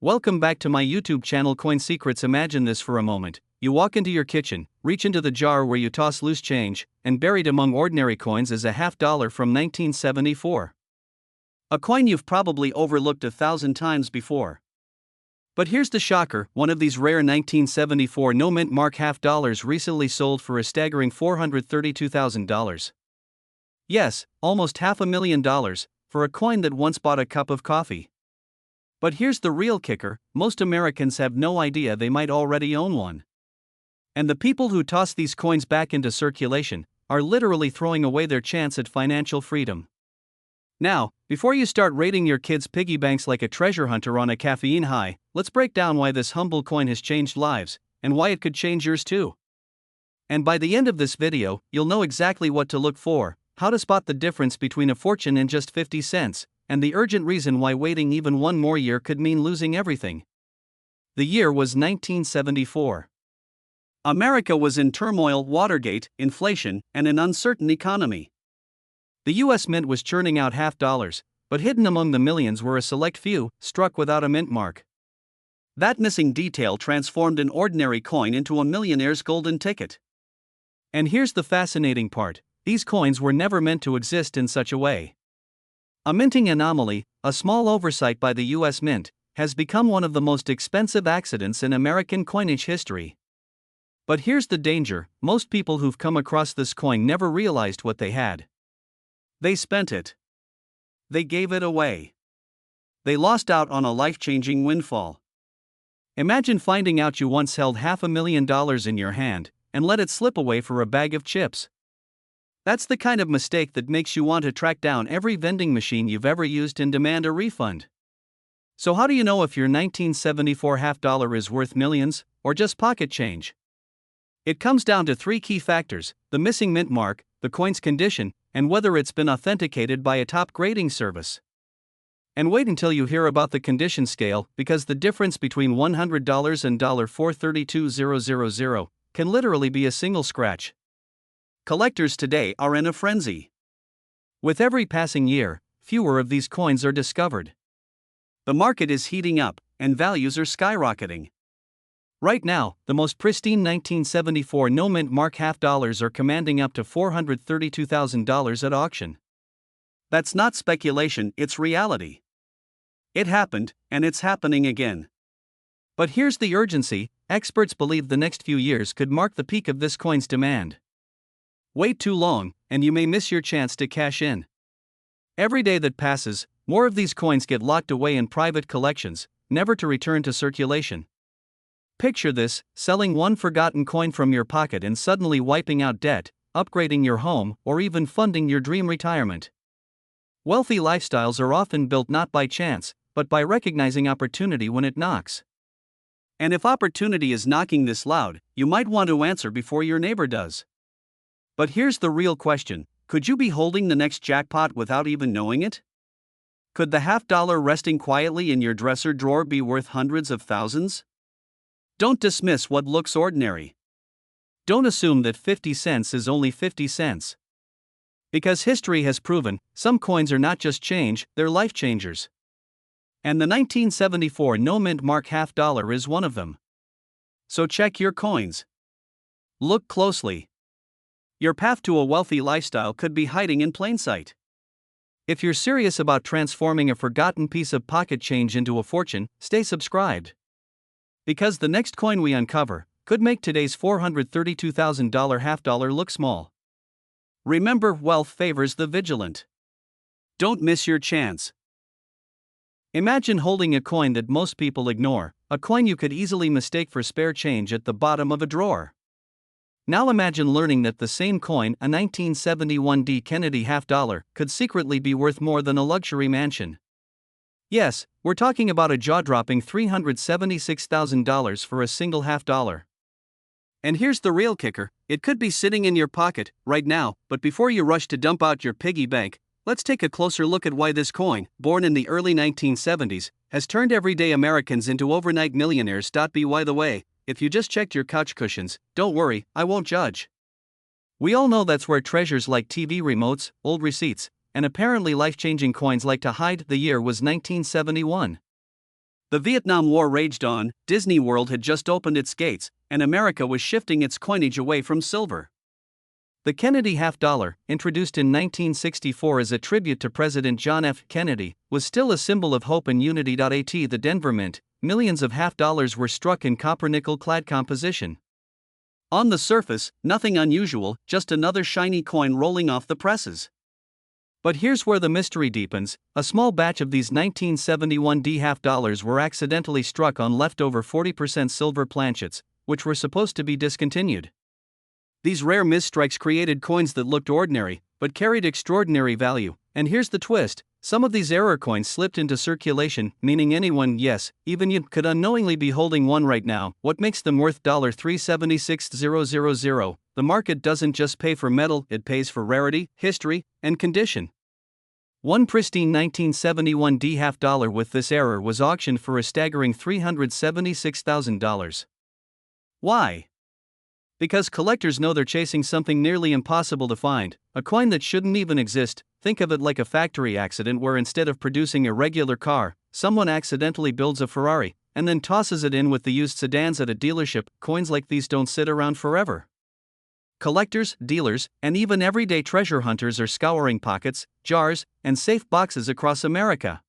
Welcome back to my YouTube channel Coin Secrets. Imagine this for a moment. You walk into your kitchen, reach into the jar where you toss loose change, and buried among ordinary coins is a $50 from 1974. A coin you've probably overlooked 1,000 times before. But here's the shocker, one of these rare 1974 no-mint mark $50 recently sold for a staggering $432,000. Yes, almost $500,000, for a coin that once bought a cup of coffee. But here's the real kicker, most Americans have no idea they might already own one. And the people who toss these coins back into circulation are literally throwing away their chance at financial freedom. Now, before you start raiding your kids' piggy banks like a treasure hunter on a caffeine high, let's break down why this humble coin has changed lives, and why it could change yours too. And by the end of this video, you'll know exactly what to look for, how to spot the difference between a fortune and just 50 cents, and the urgent reason why waiting even one more year could mean losing everything. The year was 1974. America was in turmoil, Watergate, inflation, and an uncertain economy. The U.S. Mint was churning out $50, but hidden among the millions were a select few, struck without a mint mark. That missing detail transformed an ordinary coin into a millionaire's golden ticket. And here's the fascinating part, these coins were never meant to exist in such a way. A minting anomaly, a small oversight by the U.S. Mint, has become one of the most expensive accidents in American coinage history. But here's the danger, most people who've come across this coin never realized what they had. They spent it. They gave it away. They lost out on a life-changing windfall. Imagine finding out you once held $500,000 in your hand, and let it slip away for a bag of chips. That's the kind of mistake that makes you want to track down every vending machine you've ever used and demand a refund. So how do you know if your 1974 $50 is worth millions, or just pocket change? It comes down to three key factors: the missing mint mark, the coin's condition, and whether it's been authenticated by a top grading service. And wait until you hear about the condition scale, because the difference between $100 and $432,000 can literally be a single scratch. Collectors today are in a frenzy. With every passing year, fewer of these coins are discovered. The market is heating up, and values are skyrocketing. Right now, the most pristine 1974 no-mint mark $50 are commanding up to $432,000 at auction. That's not speculation, it's reality. It happened, and it's happening again. But here's the urgency, experts believe the next few years could mark the peak of this coin's demand. Wait too long, and you may miss your chance to cash in. Every day that passes, more of these coins get locked away in private collections, never to return to circulation. Picture this, selling one forgotten coin from your pocket and suddenly wiping out debt, upgrading your home, or even funding your dream retirement. Wealthy lifestyles are often built not by chance, but by recognizing opportunity when it knocks. And if opportunity is knocking this loud, you might want to answer before your neighbor does. But here's the real question, could you be holding the next jackpot without even knowing it? Could the $50 resting quietly in your dresser drawer be worth hundreds of thousands? Don't dismiss what looks ordinary. Don't assume that 50 cents is only 50 cents. Because history has proven, some coins are not just change, they're life changers. And the 1974 no-mint mark $50 is one of them. So check your coins. Look closely. Your path to a wealthy lifestyle could be hiding in plain sight. If you're serious about transforming a forgotten piece of pocket change into a fortune, stay subscribed. Because the next coin we uncover could make today's $432,000 $50 look small. Remember, wealth favors the vigilant. Don't miss your chance. Imagine holding a coin that most people ignore, a coin you could easily mistake for spare change at the bottom of a drawer. Now imagine learning that the same coin, a 1971 D. Kennedy $50, could secretly be worth more than a luxury mansion. Yes, we're talking about a jaw-dropping $376,000 for a single $50. And here's the real kicker, it could be sitting in your pocket right now, but before you rush to dump out your piggy bank, let's take a closer look at why this coin, born in the early 1970s, has turned everyday Americans into overnight millionaires. By the way, if you just checked your couch cushions, don't worry, I won't judge. We all know that's where treasures like TV remotes, old receipts, and apparently life-changing coins like to hide. The year was 1971. The Vietnam War raged on, Disney World had just opened its gates, and America was shifting its coinage away from silver. The Kennedy half dollar, introduced in 1964 as a tribute to President John F. Kennedy, was still a symbol of hope and unity. At the Denver Mint, millions of half dollars were struck in copper nickel clad composition. On the surface, nothing unusual, just another shiny coin rolling off the presses. But here's where the mystery deepens. A small batch of these 1971 D half dollars were accidentally struck on leftover 40% silver planchets, which were supposed to be discontinued. These rare misstrikes created coins that looked ordinary, but carried extraordinary value. And here's the twist: some of these error coins slipped into circulation, meaning anyone, yes, even you, could unknowingly be holding one right now. What makes them worth $376,000? The market doesn't just pay for metal, it pays for rarity, history, and condition. One pristine 1971 D half dollar with this error was auctioned for a staggering $376,000. Why? Because collectors know they're chasing something nearly impossible to find, a coin that shouldn't even exist. Think of it like a factory accident where instead of producing a regular car, someone accidentally builds a Ferrari, and then tosses it in with the used sedans at a dealership. Coins like these don't sit around forever. Collectors, dealers, and even everyday treasure hunters are scouring pockets, jars, and safe boxes across America.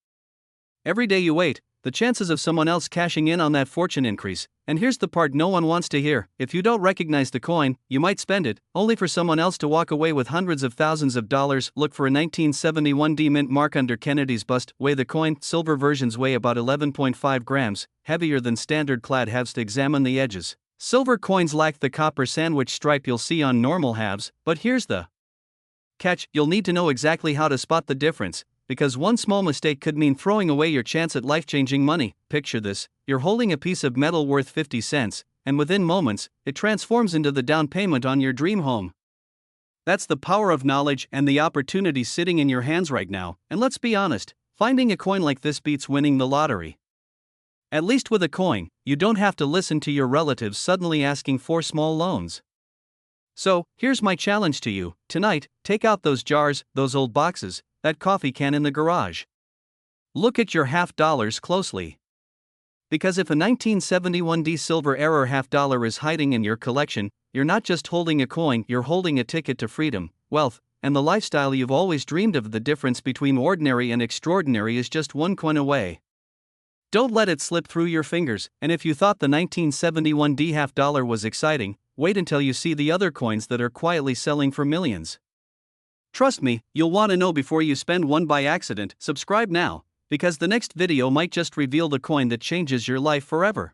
Every day you wait, the chances of someone else cashing in on that fortune increase. And here's the part no one wants to hear: if you don't recognize the coin, you might spend it, only for someone else to walk away with hundreds of thousands of dollars. Look for a 1971 D mint mark under Kennedy's bust. Weigh the coin. Silver versions weigh about 11.5 grams, heavier than standard clad halves. To examine the edges, silver coins lack the copper sandwich stripe you'll see on normal halves. But here's the catch: you'll need to know exactly how to spot the difference, because one small mistake could mean throwing away your chance at life-changing money. Picture this: you're holding a piece of metal worth 50 cents, and within moments, it transforms into the down payment on your dream home. That's the power of knowledge and the opportunity sitting in your hands right now. And let's be honest, finding a coin like this beats winning the lottery. At least with a coin, you don't have to listen to your relatives suddenly asking for small loans. So, here's my challenge to you. Tonight, take out those jars, those old boxes, that coffee can in the garage. Look at your half dollars closely. Because if a 1971 D silver error half dollar is hiding in your collection, you're not just holding a coin, you're holding a ticket to freedom, wealth, and the lifestyle you've always dreamed of. The difference between ordinary and extraordinary is just one coin away. Don't let it slip through your fingers. And if you thought the 1971 D half dollar was exciting, wait until you see the other coins that are quietly selling for millions. Trust me, you'll want to know before you spend one by accident. Subscribe now, because the next video might just reveal the coin that changes your life forever.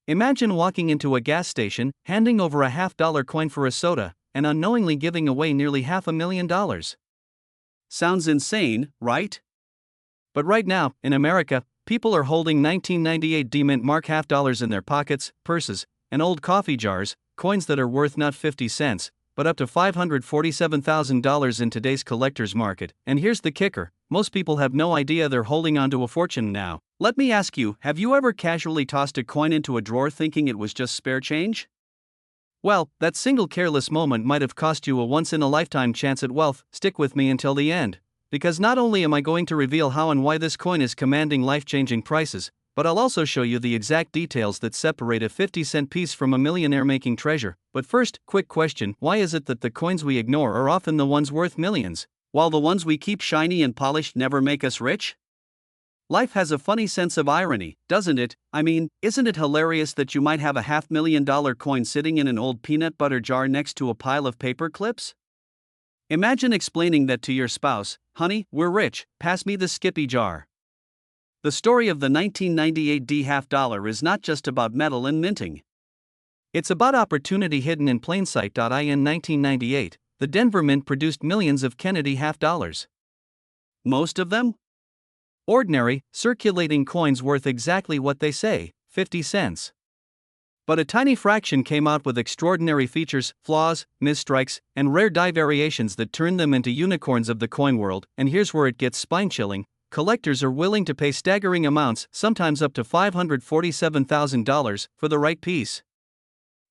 Imagine walking into a gas station, handing over a half-dollar coin for a soda, and unknowingly giving away nearly $500,000. Sounds insane, right? But right now, in America, people are holding 1998 D mint mark half dollars in their pockets, purses, and old coffee jars, coins that are worth not 50 cents, but up to $547,000 in today's collector's market. And here's the kicker: most people have no idea they're holding onto a fortune now. Let me ask you, have you ever casually tossed a coin into a drawer thinking it was just spare change? Well, that single careless moment might have cost you a once-in-a-lifetime chance at wealth. Stick with me until the end, because not only am I going to reveal how and why this coin is commanding life-changing prices, but I'll also show you the exact details that separate a 50-cent piece from a millionaire-making treasure. But first, quick question: why is it that the coins we ignore are often the ones worth millions, while the ones we keep shiny and polished never make us rich? Life has a funny sense of irony, doesn't it? I mean, isn't it hilarious that you might have a $500,000 coin sitting in an old peanut butter jar next to a pile of paper clips? Imagine explaining that to your spouse: "Honey, we're rich, pass me the Skippy jar." The story of the 1998 D half dollar is not just about metal and minting. It's about opportunity hidden in plain sight. In 1998, the Denver Mint produced millions of Kennedy half dollars. Most of them ordinary, circulating coins worth exactly what they say, 50 cents. But a tiny fraction came out with extraordinary features, flaws, misstrikes, and rare die variations that turned them into unicorns of the coin world. And here's where it gets spine-chilling: collectors are willing to pay staggering amounts, sometimes up to $547,000, for the right piece.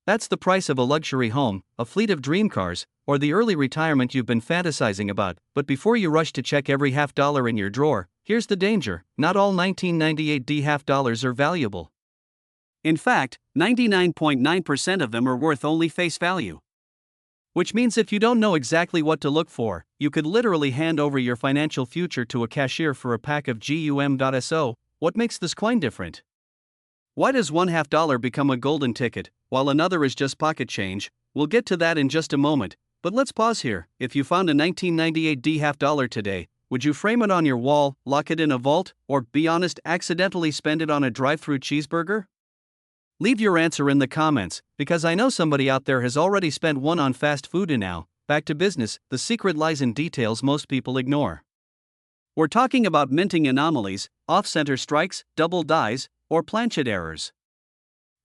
That's the price of a luxury home, a fleet of dream cars, or the early retirement you've been fantasizing about. But before you rush to check every half dollar in your drawer, here's the danger: not all 1998 D half dollars are valuable. In fact, 99.9% of them are worth only face value. Which means if you don't know exactly what to look for, you could literally hand over your financial future to a cashier for a pack of GUM.SO. What makes this coin different? Why does one half dollar become a golden ticket, while another is just pocket change? We'll get to that in just a moment, but let's pause here. If you found a 1998 D half dollar today, would you frame it on your wall, lock it in a vault, or, be honest, accidentally spend it on a drive-through cheeseburger? Leave your answer in the comments, because I know somebody out there has already spent one on fast food. And now, back to business. The secret lies in details most people ignore. We're talking about minting anomalies, off-center strikes, double dies, or planchet errors.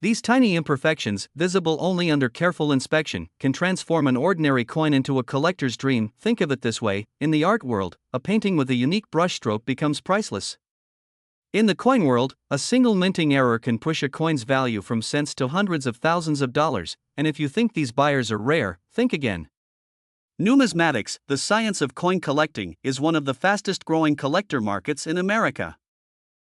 These tiny imperfections, visible only under careful inspection, can transform an ordinary coin into a collector's dream. Think of it this way: in the art world, a painting with a unique brushstroke becomes priceless. In the coin world, a single minting error can push a coin's value from cents to hundreds of thousands of dollars, and if you think these buyers are rare, think again. Numismatics, the science of coin collecting, is one of the fastest growing collector markets in America.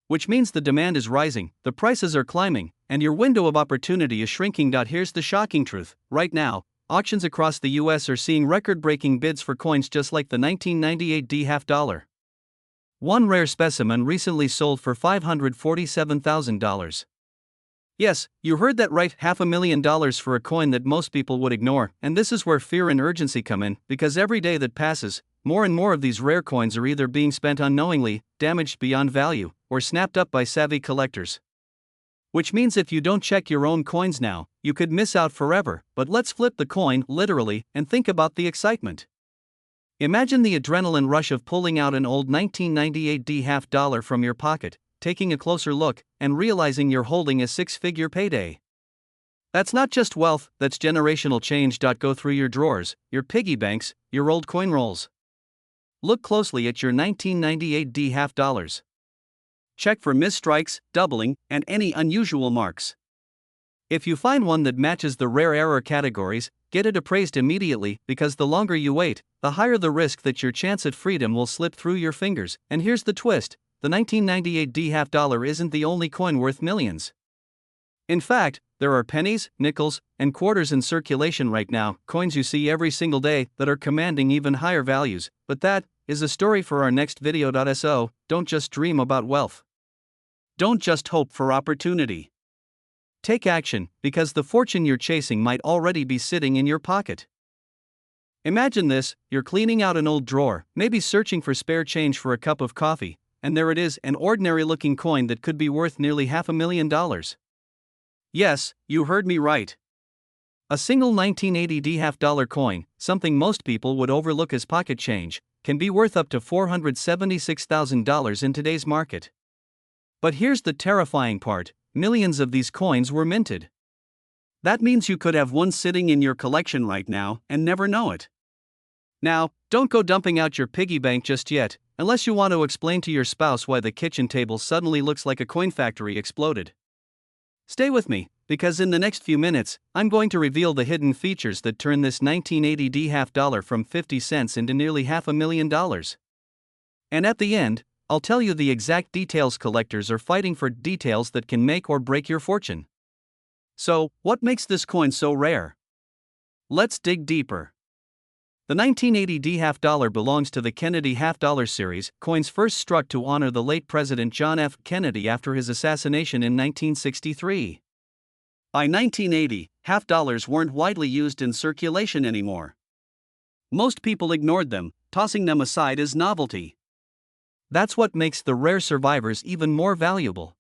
Which means the demand is rising, the prices are climbing, and your window of opportunity is shrinking. Here's the shocking truth: right now, auctions across the US are seeing record-breaking bids for coins just like the 1998 D half dollar. One rare specimen recently sold for $547,000. Yes, you heard that right, $500,000 for a coin that most people would ignore. And this is where fear and urgency come in, because every day that passes, more and more of these rare coins are either being spent unknowingly, damaged beyond value, or snapped up by savvy collectors. Which means if you don't check your own coins now, you could miss out forever. But let's flip the coin, literally, and think about the excitement. Imagine the adrenaline rush of pulling out an old 1998 D half dollar from your pocket, taking a closer look, and realizing you're holding a six-figure payday. That's not just wealth, that's generational change. Go through your drawers, your piggy banks, your old coin rolls. Look closely at your 1998 D half dollars. Check for misstrikes, doubling, and any unusual marks. If you find one that matches the rare error categories, get it appraised immediately, because the longer you wait, the higher the risk that your chance at freedom will slip through your fingers. And here's the twist: the 1998 D half dollar isn't the only coin worth millions. In fact, there are pennies, nickels, and quarters in circulation right now, coins you see every single day that are commanding even higher values. But that is a story for our next video. So, don't just dream about wealth. Don't just hope for opportunity. Take action, because the fortune you're chasing might already be sitting in your pocket. Imagine this: you're cleaning out an old drawer, maybe searching for spare change for a cup of coffee, and there it is, an ordinary-looking coin that could be worth nearly $500,000. Yes, you heard me right. A single 1980 D half dollar coin, something most people would overlook as pocket change, can be worth up to $476,000 in today's market. But here's the terrifying part: millions of these coins were minted. That means you could have one sitting in your collection right now and never know it. Now, don't go dumping out your piggy bank just yet, unless you want to explain to your spouse why the kitchen table suddenly looks like a coin factory exploded. Stay with me, because in the next few minutes, I'm going to reveal the hidden features that turn this 1980 D half dollar from 50 cents into nearly $500,000. And at the end, I'll tell you the exact details collectors are fighting for, details that can make or break your fortune. So, what makes this coin so rare? Let's dig deeper. The 1980 D half dollar belongs to the Kennedy half dollar series, coins first struck to honor the late President John F. Kennedy after his assassination in 1963. By 1980, half dollars weren't widely used in circulation anymore. Most people ignored them, tossing them aside as novelty. That's what makes the rare survivors even more valuable.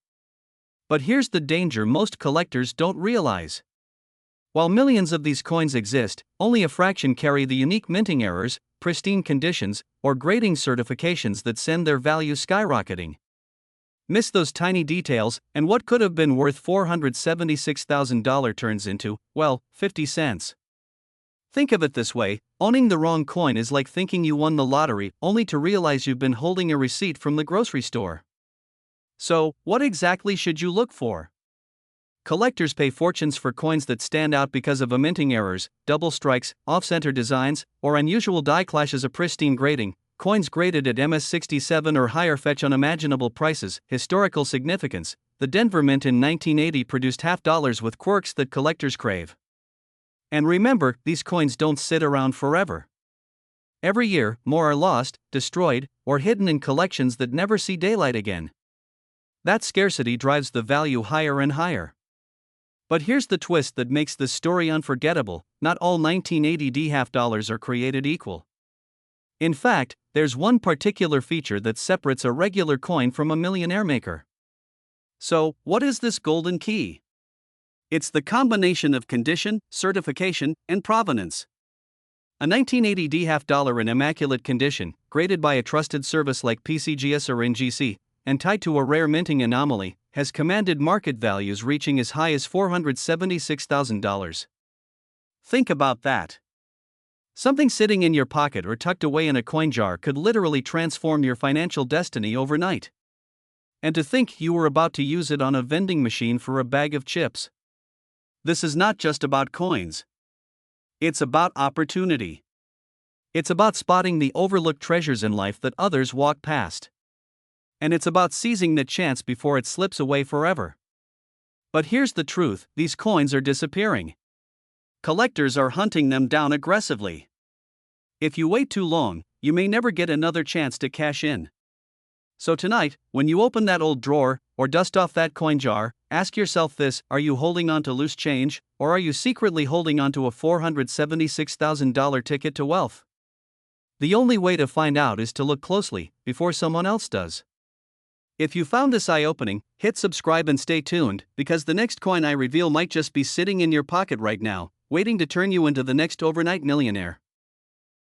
But here's the danger most collectors don't realize. While millions of these coins exist, only a fraction carry the unique minting errors, pristine conditions, or grading certifications that send their value skyrocketing. Miss those tiny details, and what could have been worth $476,000 turns into, well, 50 cents. Think of it this way: owning the wrong coin is like thinking you won the lottery only to realize you've been holding a receipt from the grocery store. So, what exactly should you look for? Collectors pay fortunes for coins that stand out because of minting errors, double strikes, off-center designs, or unusual die clashes. A pristine grading coins graded at MS67 or higher fetch unimaginable prices. Historical significance: the Denver Mint in 1980 produced half dollars with quirks that collectors crave. And remember, these coins don't sit around forever. Every year, more are lost, destroyed, or hidden in collections that never see daylight again. That scarcity drives the value higher and higher. But here's the twist that makes this story unforgettable: not all 1980 half dollars are created equal. In fact, there's one particular feature that separates a regular coin from a millionaire maker. So, what is this golden key? It's the combination of condition, certification, and provenance. A 1980 half dollar in immaculate condition, graded by a trusted service like PCGS or NGC, and tied to a rare minting anomaly, has commanded market values reaching as high as $476,000. Think about that. Something sitting in your pocket or tucked away in a coin jar could literally transform your financial destiny overnight. And to think you were about to use it on a vending machine for a bag of chips. This is not just about coins. It's about opportunity. It's about spotting the overlooked treasures in life that others walk past. And it's about seizing the chance before it slips away forever. But here's the truth: these coins are disappearing. Collectors are hunting them down aggressively. If you wait too long, you may never get another chance to cash in. So tonight, when you open that old drawer, or dust off that coin jar, ask yourself this: are you holding on to loose change, or are you secretly holding on to a $476,000 ticket to wealth? The only way to find out is to look closely, before someone else does. If you found this eye-opening, hit subscribe and stay tuned, because the next coin I reveal might just be sitting in your pocket right now, waiting to turn you into the next overnight millionaire.